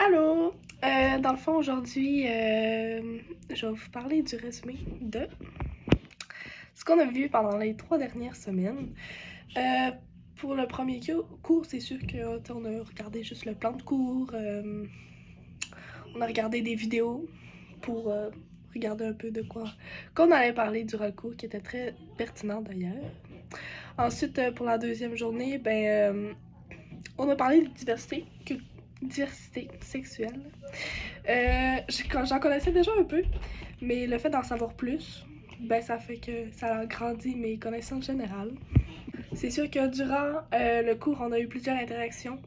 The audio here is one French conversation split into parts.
Allô! Dans le fond, aujourd'hui, je vais vous parler du résumé de ce qu'on a vu pendant les 3 dernières semaines. Euh, pour le premier cours, c'est sûr qu'on a regardé juste le plan de cours, on a regardé des vidéos pour regarder un peu de quoi qu'on allait parler durant le cours, qui était très pertinent d'ailleurs. Ensuite, pour la deuxième journée, on a parlé de diversité sexuelle. J'en connaissais déjà un peu, mais le fait d'en savoir plus, ça fait que ça a grandi mes connaissances générales. C'est sûr que durant le cours, on a eu plusieurs interactions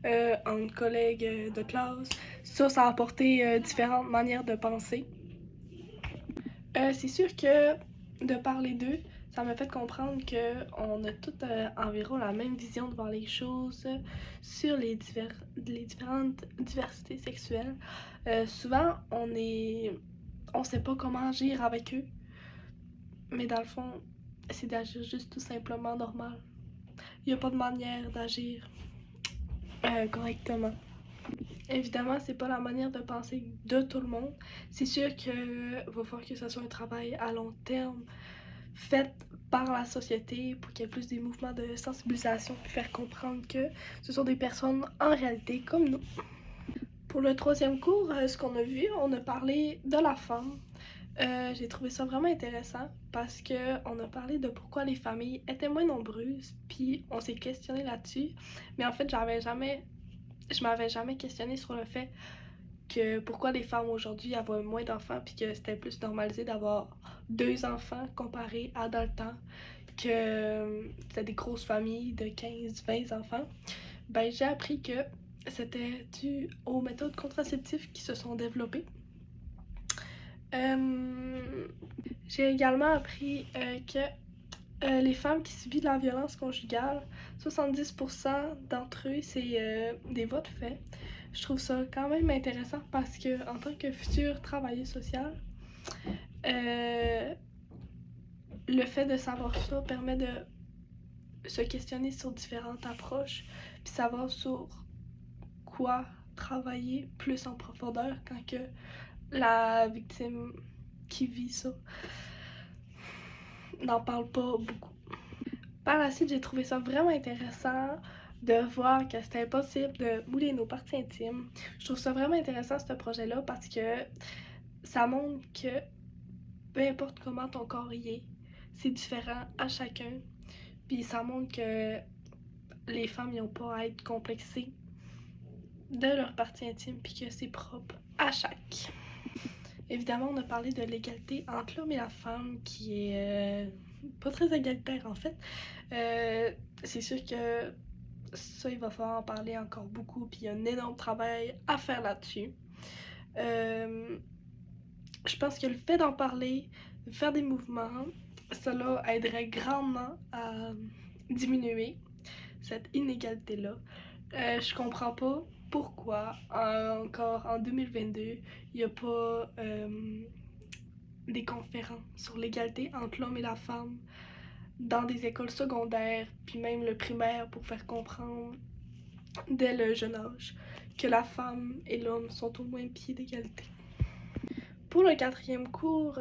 entre collègues de classe. Ça a apporté différentes manières de penser. C'est sûr que de parler d'eux, ça m'a fait comprendre qu'on a toutes environ la même vision de voir les choses sur les différentes diversités sexuelles. Souvent, on sait pas comment agir avec eux, mais dans le fond, c'est d'agir juste tout simplement normal. Il n'y a pas de manière d'agir correctement. Évidemment, c'est pas la manière de penser de tout le monde. C'est sûr qu'il va falloir que ce soit un travail à long terme fait par la société pour qu'il y ait plus des mouvements de sensibilisation pour faire comprendre que ce sont des personnes en réalité comme nous. Pour le troisième cours, ce qu'on a vu, on a parlé de la femme. J'ai trouvé ça vraiment intéressant parce qu'on a parlé de pourquoi les familles étaient moins nombreuses, puis on s'est questionné là-dessus. Mais en fait, je m'avais jamais questionné sur le fait que pourquoi les femmes aujourd'hui avaient moins d'enfants, puis que c'était plus normalisé d'avoir 2 enfants comparé à dans le temps, que c'était des grosses familles de 15-20 enfants. J'ai appris que c'était dû aux méthodes contraceptives qui se sont développées. J'ai également appris que les femmes qui subissent de la violence conjugale, 70% d'entre eux, c'est des votes faits. Je trouve ça quand même intéressant parce que en tant que future travailleuse sociale, le fait de savoir ça permet de se questionner sur différentes approches, puis savoir sur quoi travailler plus en profondeur quand que la victime qui vit ça n'en parle pas beaucoup. Par la suite, j'ai trouvé ça vraiment intéressant de voir que c'était impossible de mouler nos parties intimes. Je trouve ça vraiment intéressant, ce projet-là, parce que ça montre que peu importe comment ton corps y est, c'est différent à chacun. Puis ça montre que les femmes n'ont pas à être complexées de leur partie intime, puis que c'est propre à chaque. Évidemment, on a parlé de l'égalité entre l'homme et la femme, qui est pas très égalitaire en fait. C'est sûr que ça, il va falloir en parler encore beaucoup, puis il y a un énorme travail à faire là-dessus. Je pense que le fait d'en parler, de faire des mouvements, cela aiderait grandement à diminuer cette inégalité-là. Je comprends pas pourquoi, encore en 2022, il n'y a pas des conférences sur l'égalité entre l'homme et la femme dans des écoles secondaires, puis même le primaire, pour faire comprendre dès le jeune âge que la femme et l'homme sont au même pied d'égalité. Pour le quatrième cours,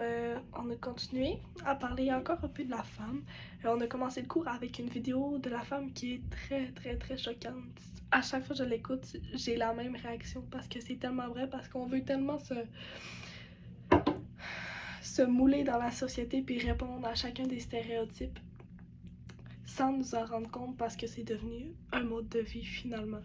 on a continué à parler encore un peu de la femme. On a commencé le cours avec une vidéo de la femme qui est très très très choquante. À chaque fois que je l'écoute, j'ai la même réaction parce que c'est tellement vrai, parce qu'on veut tellement se mouler dans la société puis répondre à chacun des stéréotypes sans nous en rendre compte parce que c'est devenu un mode de vie finalement.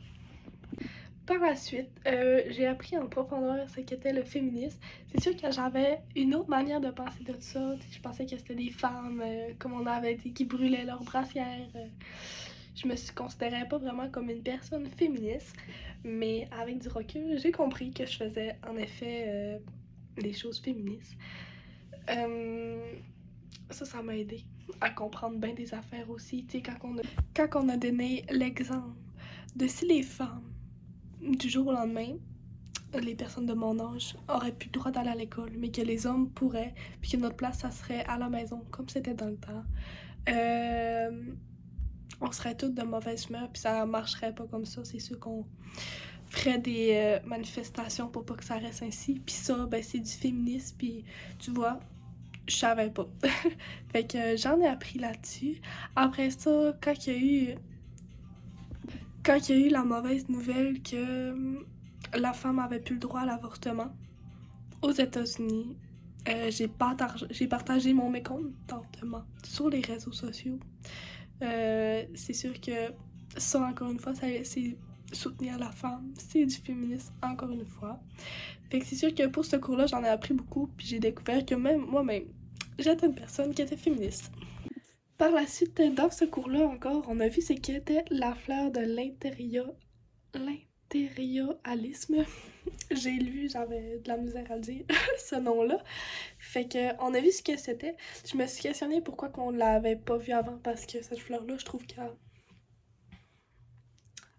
Par la suite, j'ai appris en profondeur ce qu'était le féminisme. C'est sûr que j'avais une autre manière de penser de ça. Je pensais que c'était des femmes, comme on avait dit, qui brûlaient leurs brassières. Je me considérais pas vraiment comme une personne féministe. Mais avec du recul, j'ai compris que je faisais en effet des choses féministes. Ça m'a aidé à comprendre bien des affaires aussi. Tu sais, quand on a donné l'exemple de si les femmes du jour au lendemain, les personnes de mon âge auraient plus le droit d'aller à l'école, mais que les hommes pourraient, puis que notre place, ça serait à la maison, comme c'était dans le temps. On serait toutes de mauvaise humeur, puis ça marcherait pas comme ça. C'est sûr qu'on ferait des manifestations pour pas que ça reste ainsi. Puis ça, ben c'est du féminisme, puis tu vois, je savais pas. Fait que j'en ai appris là-dessus. Après ça, quand il y a eu la mauvaise nouvelle que la femme avait plus le droit à l'avortement aux États-Unis, j'ai partagé mon mécontentement sur les réseaux sociaux. C'est sûr que ça, encore une fois, c'est soutenir la femme, c'est du féminisme, encore une fois. Fait que c'est sûr que pour ce cours-là, j'en ai appris beaucoup, puis j'ai découvert que même moi-même, j'étais une personne qui était féministe. Par la suite, dans ce cours-là encore, on a vu ce qu'était la fleur de l'impérialisme. J'ai lu, j'avais de la misère à le dire, ce nom-là. Fait que on a vu ce que c'était. Je me suis questionnée pourquoi qu'on l'avait pas vu avant, parce que cette fleur-là, je trouve qu'elle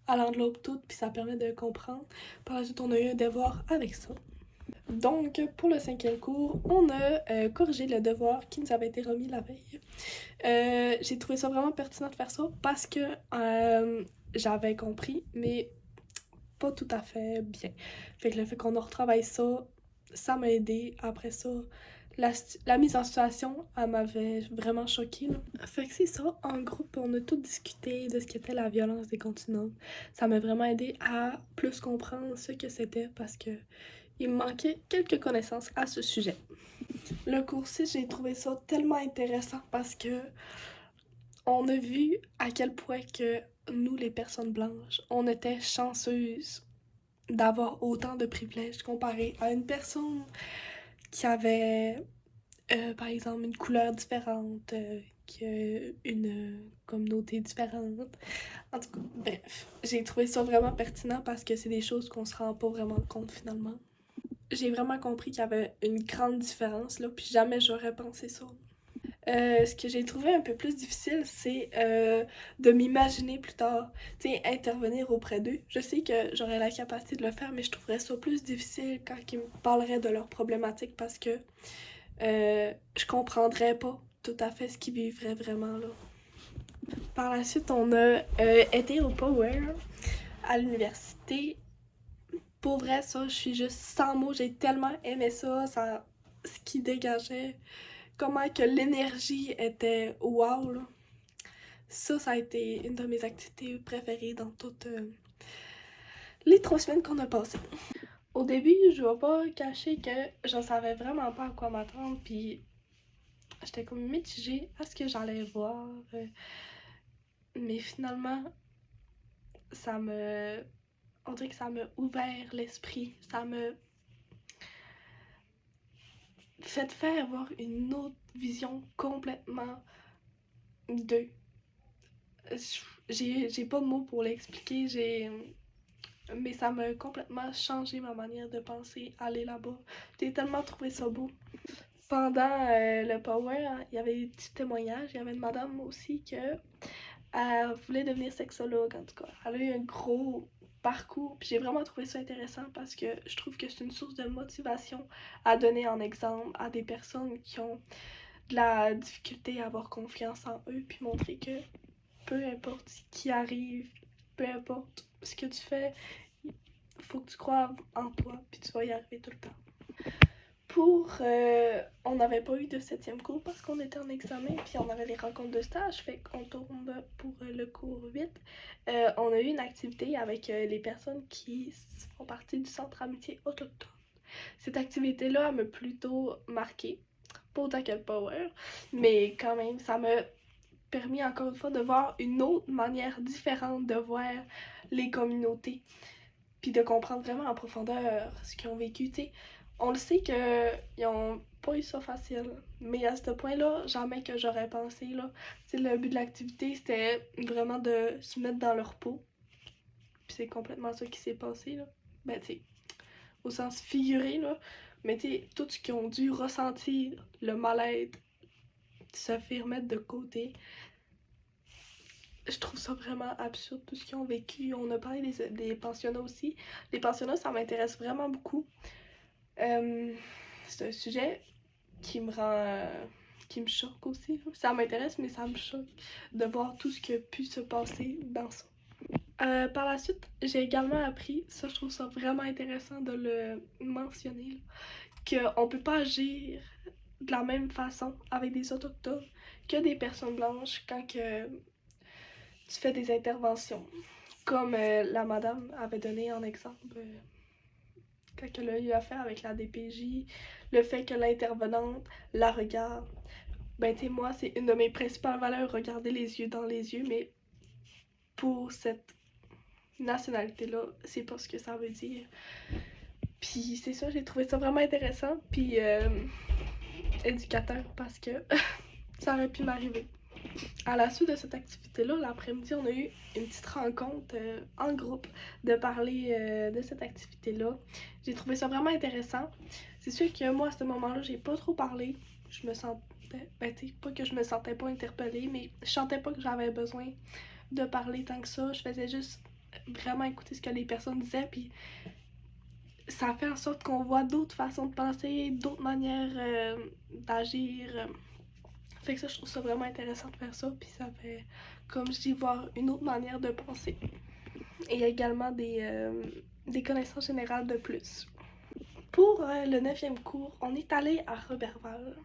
englobe tout, puis ça permet de comprendre. Par la suite, on a eu un devoir avec ça. Donc, pour le 5e cours, on a corrigé le devoir qui nous avait été remis la veille. J'ai trouvé ça vraiment pertinent de faire ça parce que j'avais compris, mais pas tout à fait bien. Fait que le fait qu'on a retravaillé ça, ça m'a aidé. Après ça, la mise en situation, elle m'avait vraiment choquée, là. Fait que c'est ça, en groupe, on a tout discuté de ce qu'était la violence des continents. Ça m'a vraiment aidé à plus comprendre ce que c'était parce que il me manquait quelques connaissances à ce sujet. Le cours 6, j'ai trouvé ça tellement intéressant parce que on a vu à quel point que nous, les personnes blanches, on était chanceuses d'avoir autant de privilèges comparé à une personne qui avait, par exemple, une couleur différente, qui a une communauté différente. En tout cas, bref, j'ai trouvé ça vraiment pertinent parce que c'est des choses qu'on se rend pas vraiment compte finalement. J'ai vraiment compris qu'il y avait une grande différence, là, puis jamais j'aurais pensé ça. Ce que j'ai trouvé un peu plus difficile, c'est de m'imaginer plus tard, tu sais, intervenir auprès d'eux. Je sais que j'aurais la capacité de le faire, mais je trouverais ça plus difficile quand ils me parleraient de leurs problématiques parce que je comprendrais pas tout à fait ce qu'ils vivraient vraiment, là. Par la suite, on a été au Power à l'université. Pour vrai, ça, je suis juste sans mots. J'ai tellement aimé ça, ce qui dégageait, comment que l'énergie était wow, là. Ça a été une de mes activités préférées dans toutes les 3 semaines qu'on a passées. Au début, je vais pas cacher que je savais vraiment pas à quoi m'attendre, puis j'étais comme mitigée à ce que j'allais voir. Mais finalement, ça me... On dirait que ça m'a ouvert l'esprit. Ça m'a fait faire avoir une autre vision complètement d'eux. J'ai pas de mots pour l'expliquer, mais ça m'a complètement changé ma manière de penser, aller là-bas. J'ai tellement trouvé ça beau. Pendant le Power, il y avait des petits témoignages. Il y avait une madame aussi elle voulait devenir sexologue, en tout cas. Elle a eu un gros parcours, puis j'ai vraiment trouvé ça intéressant parce que je trouve que c'est une source de motivation à donner en exemple à des personnes qui ont de la difficulté à avoir confiance en eux, puis montrer que peu importe ce qui arrive, peu importe ce que tu fais, il faut que tu crois en toi, puis tu vas y arriver tout le temps. On n'avait pas eu de 7e cours parce qu'on était en examen, puis on avait les rencontres de stage, fait qu'on tombe pour le cours 8. On a eu une activité avec les personnes qui font partie du Centre Amitié Autochtone. Cette activité-là, elle m'a plutôt marquée, pas autant que le Power, mais quand même, ça m'a permis encore une fois de voir une autre manière différente de voir les communautés, puis de comprendre vraiment en profondeur ce qu'ils ont vécu, tu sais. On le sait qu'ils ont pas eu ça facile, mais à ce point-là, jamais que j'aurais pensé, là. Tu sais, le but de l'activité, c'était vraiment de se mettre dans leur peau, puis c'est complètement ça qui s'est passé, là. Ben, tu sais, au sens figuré, là, mais tu sais, tout ce qu'ils ont dû ressentir, le mal-être, se faire mettre de côté, je trouve ça vraiment absurde, tout ce qu'ils ont vécu. On a parlé des pensionnats aussi. Les pensionnats, ça m'intéresse vraiment beaucoup. C'est un sujet qui me rend... qui me choque aussi. Ça m'intéresse, mais ça me choque de voir tout ce qui a pu se passer dans ça. Par la suite, j'ai également appris, ça je trouve ça vraiment intéressant de le mentionner, qu'on peut pas agir de la même façon avec des autochtones que des personnes blanches quand que tu fais des interventions. Comme la madame avait donné en exemple quand elle a eu affaire avec la DPJ, le fait que l'intervenante la regarde. Ben tu sais, moi c'est une de mes principales valeurs, regarder les yeux dans les yeux, mais pour cette nationalité-là, c'est pas ce que ça veut dire. Puis c'est ça, j'ai trouvé ça vraiment intéressant, puis éducateur parce que ça aurait pu m'arriver. À la suite de cette activité-là, l'après-midi, on a eu une petite rencontre en groupe de parler de cette activité-là. J'ai trouvé ça vraiment intéressant. C'est sûr que moi, à ce moment-là, j'ai pas trop parlé. Je me sentais, ben tu sais, pas que je me sentais pas interpellée, mais je sentais pas que j'avais besoin de parler tant que ça. Je faisais juste vraiment écouter ce que les personnes disaient, puis ça fait en sorte qu'on voit d'autres façons de penser, d'autres manières d'agir. Fait que ça, je trouve ça vraiment intéressant de faire ça, puis ça fait, comme je dis, voir une autre manière de penser. Et également des connaissances générales de plus. Pour le 9e cours, on est allé à Roberval.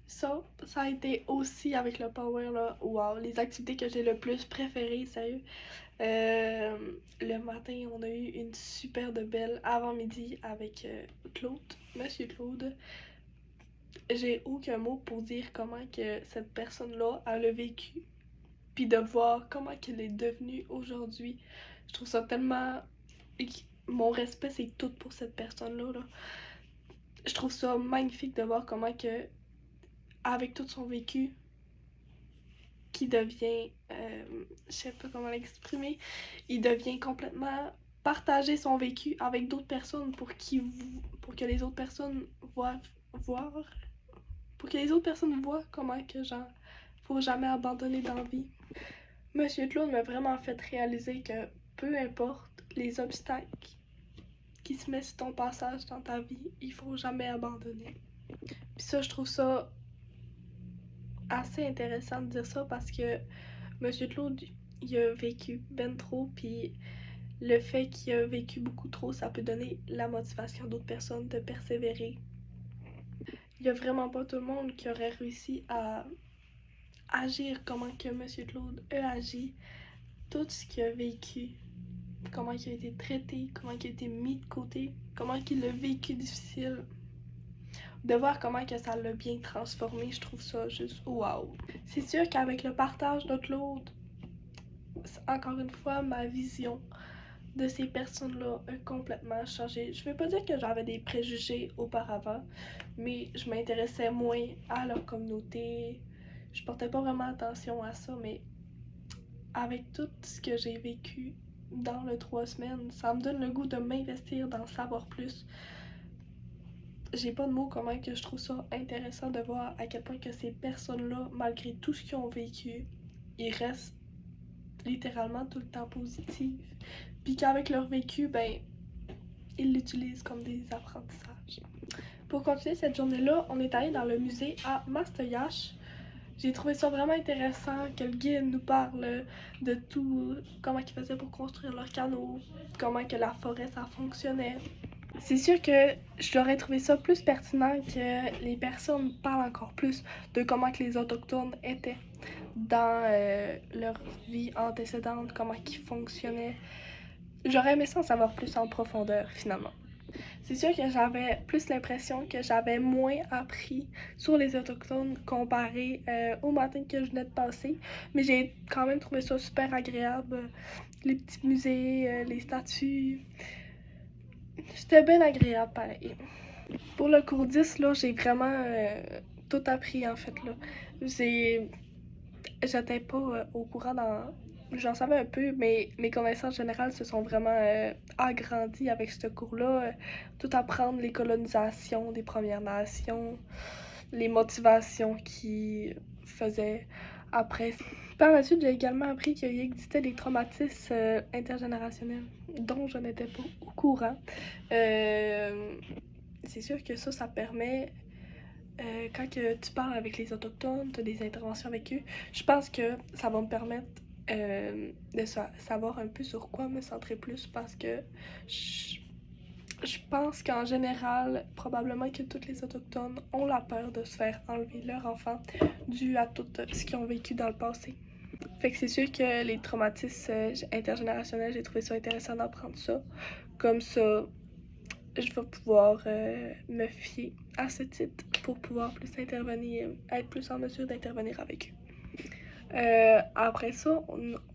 Ça a été aussi avec le Power, là, wow, les activités que j'ai le plus préférées, sérieux. Le matin, on a eu une super de belle avant-midi avec Claude, Monsieur Claude. J'ai aucun mot pour dire comment que cette personne-là a le vécu, puis de voir comment qu'elle est devenue aujourd'hui. Je trouve ça tellement... Mon respect, c'est tout pour cette personne-là, là. Je trouve ça magnifique de voir comment que, avec tout son vécu, qui devient... je sais pas comment l'exprimer, il devient complètement partager son vécu avec d'autres personnes pour que les autres personnes voient pour que les autres personnes voient comment que genre faut jamais abandonner dans la vie. Monsieur Claude m'a vraiment fait réaliser que peu importe les obstacles qui se mettent sur ton passage dans ta vie, il faut jamais abandonner. Puis ça, je trouve ça assez intéressant de dire ça parce que Monsieur Claude, il a vécu ben trop, puis le fait qu'il a vécu beaucoup trop, ça peut donner la motivation à d'autres personnes de persévérer. Il y a vraiment pas tout le monde qui aurait réussi à agir comment que Monsieur Claude a agi, tout ce qu'il a vécu, comment il a été traité, comment il a été mis de côté, comment il a vécu difficile. De voir comment que ça l'a bien transformé, je trouve ça juste wow. C'est sûr qu'avec le partage de Claude, encore une fois, ma vision de ces personnes-là a complètement changé. Je veux pas dire que j'avais des préjugés auparavant, mais je m'intéressais moins à leur communauté. Je portais pas vraiment attention à ça, mais avec tout ce que j'ai vécu dans le 3 semaines, ça me donne le goût de m'investir, d'en savoir plus. J'ai pas de mots comment que je trouve ça intéressant de voir à quel point que ces personnes-là, malgré tout ce qu'ils ont vécu, ils restent littéralement tout le temps positifs. Puis qu'avec leur vécu, ben, ils l'utilisent comme des apprentissages. Pour continuer cette journée-là, on est allé dans le musée à Mastoyache. J'ai trouvé ça vraiment intéressant que le guide nous parle de tout, comment ils faisaient pour construire leur canot, comment que la forêt ça fonctionnait. C'est sûr que je l'aurais trouvé ça plus pertinent que les personnes parlent encore plus de comment que les autochtones étaient dans leur vie antécédente, comment ils fonctionnaient. J'aurais aimé ça en savoir plus en profondeur finalement. C'est sûr que j'avais plus l'impression que j'avais moins appris sur les Autochtones comparé au matin que je venais de passer, mais j'ai quand même trouvé ça super agréable. Les petits musées, les statues, c'était bien agréable pareil. Pour le cours 10, là, j'ai vraiment tout appris en fait. Là. J'étais pas au courant dans... J'en savais un peu, mais mes connaissances générales se sont vraiment agrandies avec ce cours-là. Tout apprendre les colonisations des Premières Nations, les motivations qu'ils faisaient après. Par la suite, j'ai également appris qu'il existait des traumatismes intergénérationnels dont je n'étais pas au courant. C'est sûr que ça permet... quand que tu parles avec les Autochtones, tu as des interventions avec eux, je pense que ça va me permettre de savoir un peu sur quoi me centrer plus parce que je pense qu'en général, probablement que tous les Autochtones ont la peur de se faire enlever leur enfant dû à tout ce qu'ils ont vécu dans le passé. Fait que c'est sûr que les traumatismes intergénérationnels, j'ai trouvé ça intéressant d'apprendre ça. Comme ça, je vais pouvoir me fier à ce titre pour pouvoir plus intervenir, être plus en mesure d'intervenir avec eux. Après ça,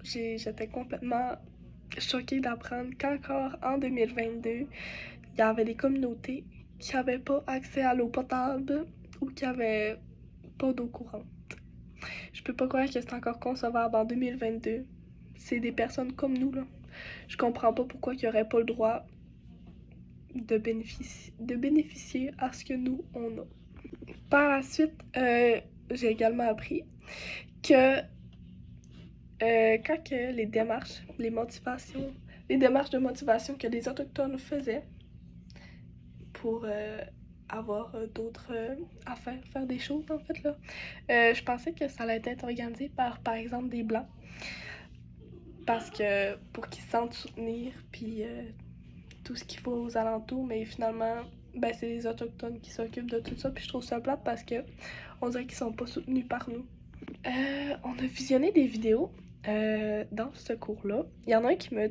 j'étais complètement choquée d'apprendre qu'encore en 2022, il y avait des communautés qui n'avaient pas accès à l'eau potable ou qui n'avaient pas d'eau courante. Je peux pas croire que c'est encore concevable en 2022. C'est des personnes comme nous, là. Je comprends pas pourquoi il n'y aurait pas le droit de bénéficier à ce que nous, on a. Par la suite, j'ai également appris que quand que les démarches de motivation que les Autochtones faisaient pour avoir d'autres affaires, faire des choses en fait là, je pensais que ça allait être organisé par exemple des Blancs parce que pour qu'ils se sentent soutenir puis tout ce qu'il faut aux alentours, mais finalement ben, c'est les Autochtones qui s'occupent de tout ça puis je trouve ça plate parce que on dirait qu'ils sont pas soutenus par nous. On a visionné des vidéos dans ce cours-là. Il y en a un qui m'a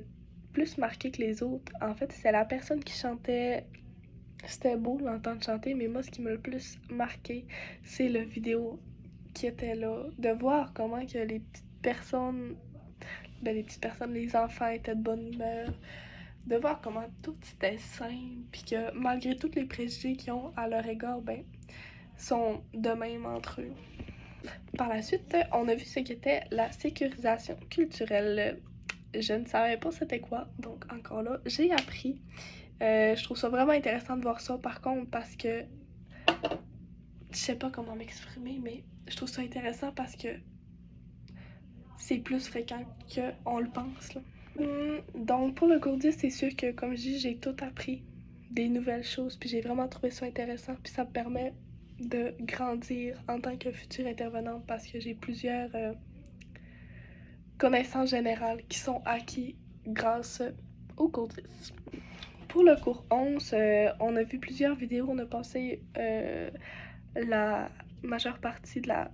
plus marqué que les autres. En fait, c'est la personne qui chantait. C'était beau l'entendre chanter, mais moi, ce qui m'a le plus marqué, c'est la vidéo qui était là. De voir comment que les petites personnes, les enfants étaient de bonne humeur. De voir comment tout était simple, puis que malgré tous les préjugés qu'ils ont à leur égard, ben, sont de même entre eux. Par la suite, on a vu ce qu'était la sécurisation culturelle. Je ne savais pas c'était quoi, donc encore là, j'ai appris. Je trouve ça vraiment intéressant de voir ça, par contre, parce que je sais pas comment m'exprimer, mais je trouve ça intéressant parce que c'est plus fréquent qu'on le pense, là. Donc, pour le cours 10, c'est sûr que, comme je dis, j'ai tout appris, des nouvelles choses, puis j'ai vraiment trouvé ça intéressant, puis ça me permet de grandir en tant que future intervenante parce que j'ai plusieurs connaissances générales qui sont acquises grâce au cours 10. Pour le cours 11, on a vu plusieurs vidéos, on a passé la majeure partie de la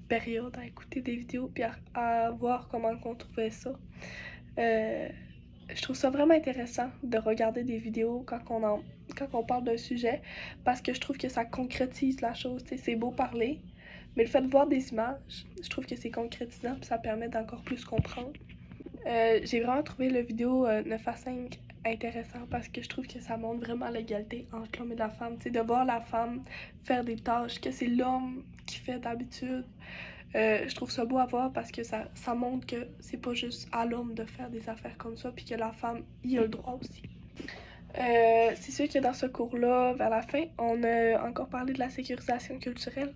période à écouter des vidéos puis à voir comment on trouvait ça. Je trouve ça vraiment intéressant de regarder des vidéos quand on parle d'un sujet parce que je trouve que ça concrétise la chose. T'sais, c'est beau parler, mais le fait de voir des images, je trouve que c'est concrétisant puis ça permet d'encore plus comprendre. J'ai vraiment trouvé le vidéo 9 à 5 intéressant parce que je trouve que ça montre vraiment l'égalité entre l'homme et la femme. T'sais, de voir la femme faire des tâches que c'est l'homme qui fait d'habitude. Je trouve ça beau à voir parce que ça montre que c'est pas juste à l'homme de faire des affaires comme ça, puis que la femme y a le droit aussi. C'est sûr que dans ce cours-là, vers la fin, on a encore parlé de la sécurisation culturelle.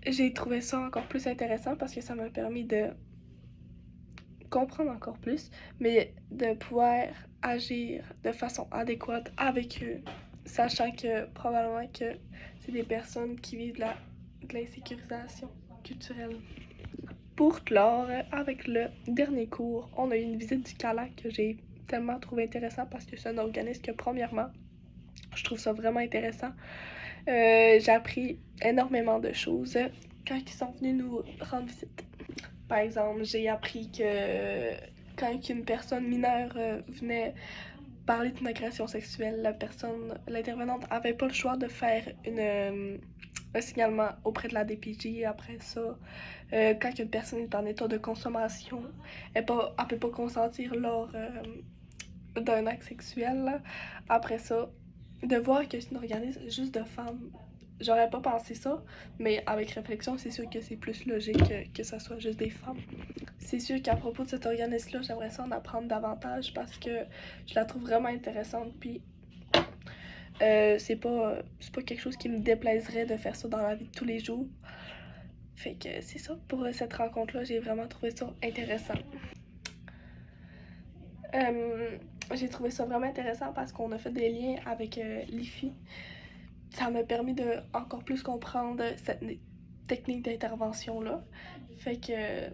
J'ai trouvé ça encore plus intéressant parce que ça m'a permis de comprendre encore plus, mais de pouvoir agir de façon adéquate avec eux, sachant que probablement que c'est des personnes qui vivent de l'insécurisation culturelle. Pour clore, avec le dernier cours, on a eu une visite du CALAC que j'ai tellement trouvé intéressant parce que c'est un organisme que, premièrement, je trouve ça vraiment intéressant. J'ai appris énormément de choses quand ils sont venus nous rendre visite. Par exemple, j'ai appris que quand une personne mineure venait parler d'une agression sexuelle, l'intervenante avait pas le choix de faire un signalement auprès de la DPJ. Après ça, quand une personne est en état de consommation, elle peut pas consentir lors d'un acte sexuel. Là. Après ça, de voir que c'est un organisme juste de femmes, j'aurais pas pensé ça, mais avec réflexion, c'est sûr que c'est plus logique que ça soit juste des femmes. C'est sûr qu'à propos de cet organisme-là, j'aimerais ça en apprendre davantage parce que je la trouve vraiment intéressante, puis c'est pas quelque chose qui me déplaiserait de faire ça dans la vie de tous les jours. Fait que c'est ça, pour cette rencontre-là, j'ai vraiment trouvé ça intéressant. J'ai trouvé ça vraiment intéressant parce qu'on a fait des liens avec l'IFI. Ça m'a permis de encore plus comprendre cette technique d'intervention-là. Fait que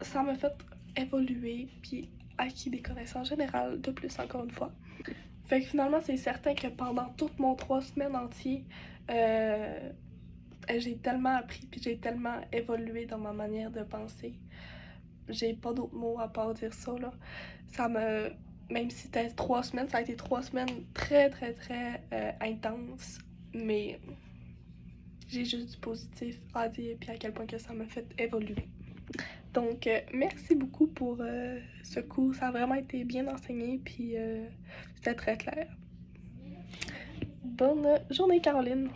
ça m'a fait évoluer puis acquis des connaissances générales de plus encore une fois. Fait que finalement, c'est certain que pendant toutes mon 3 semaines entières, j'ai tellement appris puis j'ai tellement évolué dans ma manière de penser. J'ai pas d'autres mots à part dire ça, là. Ça me... Même si c'était 3 semaines, ça a été 3 semaines très, très, très intenses. Mais j'ai juste du positif à dire puis à quel point que ça m'a fait évoluer. Donc, merci beaucoup pour ce cours. Ça a vraiment été bien enseigné puis c'était très clair. Bonne journée, Caroline!